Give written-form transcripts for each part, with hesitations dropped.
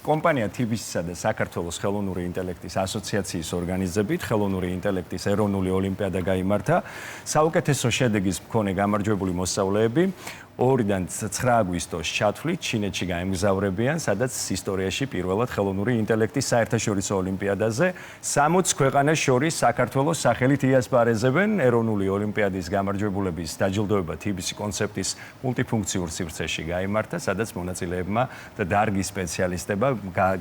კომპანია TBC-სა და საქართველოს ხელოვნური ინტელექტის ასოციაციის ორგანიზებით ხელოვნური ინტელექტის ეროვნული ოლიმპიადა გაიმართა. საუკეთესო შედეგის მქონე გამარჯვებული მოსწავლეები 2-დან 9 აგვისტოს ჩათვლით ჩინეთში გაემგზავრებიან, სადაც ისტორიაში პირველად ხელოვნური ინტელექტის საერთაშორისო ოლიმპიადაზე 60 ქვეყანას შორის საქართველოს სახელით იასპარეზებენ. ეროვნული ოლიმპიადის გამარჯვებულების დაჯილდოება TBC კონცეპტის მულტიფუნქციურ სივრცეში გაიმართა, სადაც მონაწილეებმა და დარგის სპეციალისტებმა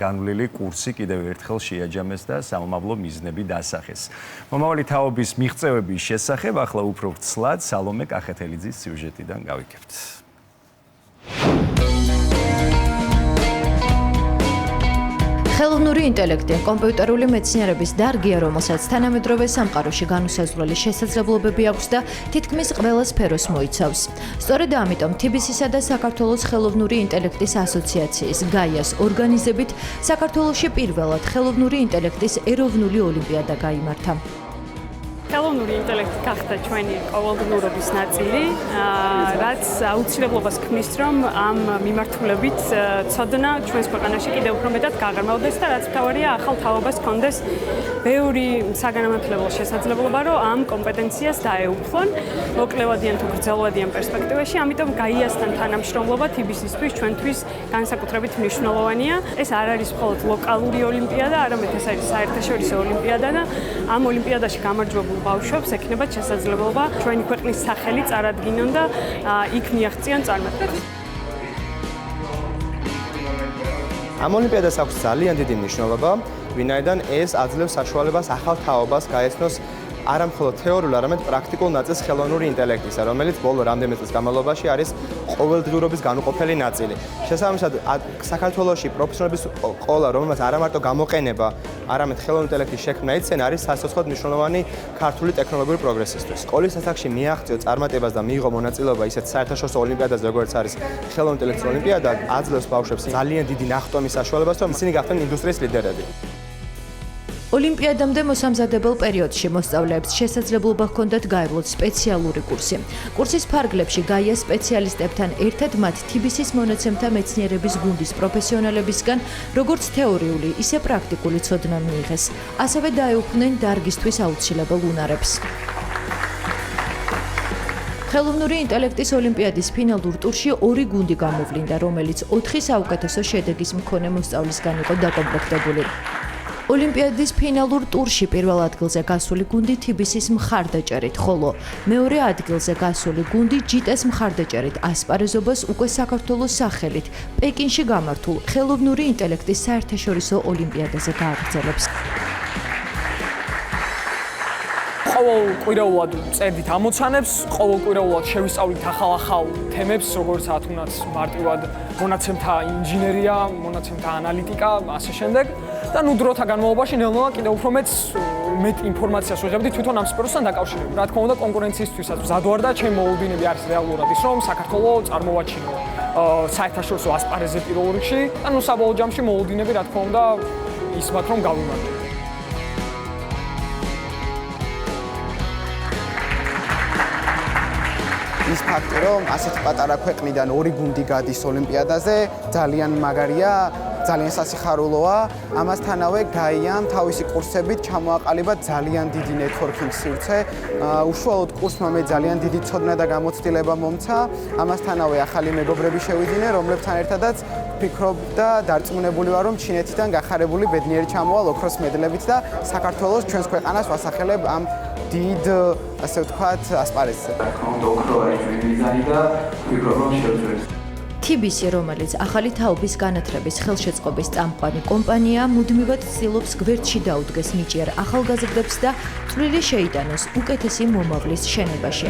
განვლილი კურსი კიდევ ერთხელ შეაჯამეს და სამომავლო მიზნები დასახეს. მომავალი თაობის მიღწევების შესახებ ახლა უფრო ვრცლად სალომე კახეთელიძის სიუჟეტიდან გავიგებთ. ხელოვნური ინტელექტი კომპიუტერული მეცნიერების დარგია, რომელსაც თანამედროვე სამყაროში განუსაზღვრელი შესაძლებლობები აქვს და თითქმის ყველა სფეროს მოიცავს. სწორედ ამიტომ TBC-სა და საქართველოს ხელოვნური ინტელექტის ასოციაციის GAIA-ს ორგანიზებით საქართველოში პირველად ხელოვნური ინტელექტის ეროვნული ოლიმპიადა გაიმართა. ხელოვნური ინტელექტი გახდა ჩვენი ყოველდღიურობის ნაწილი, რაც აუცილებლობას ქმნის, რომ ამ მიმართულებით ცოდნა ჩვენს ქვეყანაში კიდევ უფრო მეტად გაღრმავდეს და რაც მთავარია, ახალ თაობას ჰქონდეს ბევრი საგანმანათლებლო შესაძლებლობა, რომ ამ კომპეტენციას დაეუფლონ მოკლევადიან თუ გრძელვადიან პერსპექტივაში, ამიტომ GAIA-სთან თანამშრომლობა TBC-სთვის ჩვენთვის განსაკუთრებით მნიშვნელოვანია. ეს არ არის მხოლოდ ლოკალური ოლიმპიადა, არამედ ეს არის საერთაშორისო ოლიმპიადა და ამ ოლიმპიადაში გამარჯვებულ ბავშვებს ექნებათ შესაძლებლობა ჩვენი ქვეყნის სახელი წარადგინონ და იქ მიაღწიონ წარმატებას. ამ ოლიმპიადას აქვს ძალიან დიდი მნიშვნელობა, ვინაიდან ეს აძლევს საშუალებას ახალ თაობას გაეცნოს არა მხოლოდ თეორიულ, არამედ პრაქტიკულ ნაწილს ხელოვნური ინტელექტისა, რომელიც ბოლო რამდენიმე წლის განმავლობაში არის ყოველდღიურობის განუყოფელი ნაწილი. შესაბამისად, საქართველოში პროფესიონალების ყოლა, რომელმაც არა მარტო გამოყენება, არამედ ხელოვნური ინტელექტის შექმნა იციან, არის სასიცოცხლოდ მნიშვნელოვანი ქართული ტექნოლოგიური პროგრესისთვის. სკოლის ასაკში მიაღწიო წარმატებას და მიიღო მონაწილეობა ისეთ საერთაშორისო ოლიმპიადაზე, როგორც არის ხელოვნური ინტელექტის ოლიმპიადა, აძლევს ბავშვებს ძალიან დიდი ნახტომის საშუალებას, რომ ისინი გახდნენ ინდუსტრიის ლიდერები. ოლიმპიადამდე მოსამზადებელ პერიოდში მოსწავლეებს შესაძლებლობა ჰქონდათ გაევლოთ სპეციალური კურსი. კურსის ფარგლებში GAIA სპეციალისტებთან ერთად მათ TBC-ის მონაცემთა მეცნიერების გუნდის პროფესიონალებისგან როგორც თეორიული, ისე პრაქტიკული ცოდნა მიიღეს. ასევე დაეუფლნენ დარგისთვის აუცილებელ უნარებს. ხელოვნური ინტელექტის ოლიმპიადის ფინალურ ტურში 2 გუნდი გამოვლინდა, რომელიც 4 საუკეთესო შედეგის მქონე მოსწავლისგან იყო დაკომპლექტებული. ოლიმპიადის ფინალურ ტურში პირველ ადგილზე გასული გუნდი TBC-ის მხარდაჭერით, ხოლო მეორე ადგილზე გასული გუნდი JITES მხარდაჭერით ასპარეზობას უკვე საქართველოს სახელით პეკინში გამართულ ხელოვნური ინტელექტის საერთაშორისო ოლიმპიადაზე გააგრძელებს. ყოველკვირეულად წერდით ამოცანებს, ყოველკვირეულად შევისწავლით ახალ თემებს, როგორცაა თუნდაც მარტივად მონაცემთა ინჟინერია, მონაცემთა ანალიტიკა, ასე შემდეგ. და დროთა განმავლობაში ნელ-ნელა კიდევ უფრო მეტ ინფორმაციას ვიღებდი თვითონ ამ სფეროსთან დაკავშირებით. რა თქმა უნდა, კონკურენციისთვისაც მზად ვარ და ჩემი მოლოდინები არის რეალურად ის, რომ საქართველოს წარმოვაჩინო საერთაშორისო ასპარეზზე პირველ რიგში და საბოლოო ჯამში მოლოდინები, რა თქმა უნდა, ისმათ რომ გავიმარჯვო. ის ფაქტი, რომ ასეთი პატარა ქვეყნიდან 2 გუნდი გადის ოლიმპიადაზე, ძალიან მაგარია, ძალიან სასიხარულოა. ამასთანავე GAIA-მ თავისი კურსებით ჩამოაყალიბა ძალიან დიდი ნეტვორკინგ სივრცე. უშუალოდ კურსმა მე ძალიან დიდი ცოდნა და გამოცდილება მომცა. ამასთანავე ახალი მეგობრები შევიძინე, რომლებთან ერთადაც ვფიქრობ და დარწმუნებული ვარ, რომ ჩინეთიდან გახარებული ბედნიერი ჩამოვალ ოქროს მედლებით და საქართველოს ჩვენს ქვეყანას ვასახელებ ამ დიდ, ასე ვთქვათ, ასპარეზზე. TBC, რომელიც ახალი თაობის განათლების ხელშეწყობის წამყვანი კომპანია, მუდმივად ცდილობს გვერდში დაუდგეს ნიჭიერ ახალგაზრდებს და წვლილი შეიტანოს უკეთესი მომავლის შენებაში.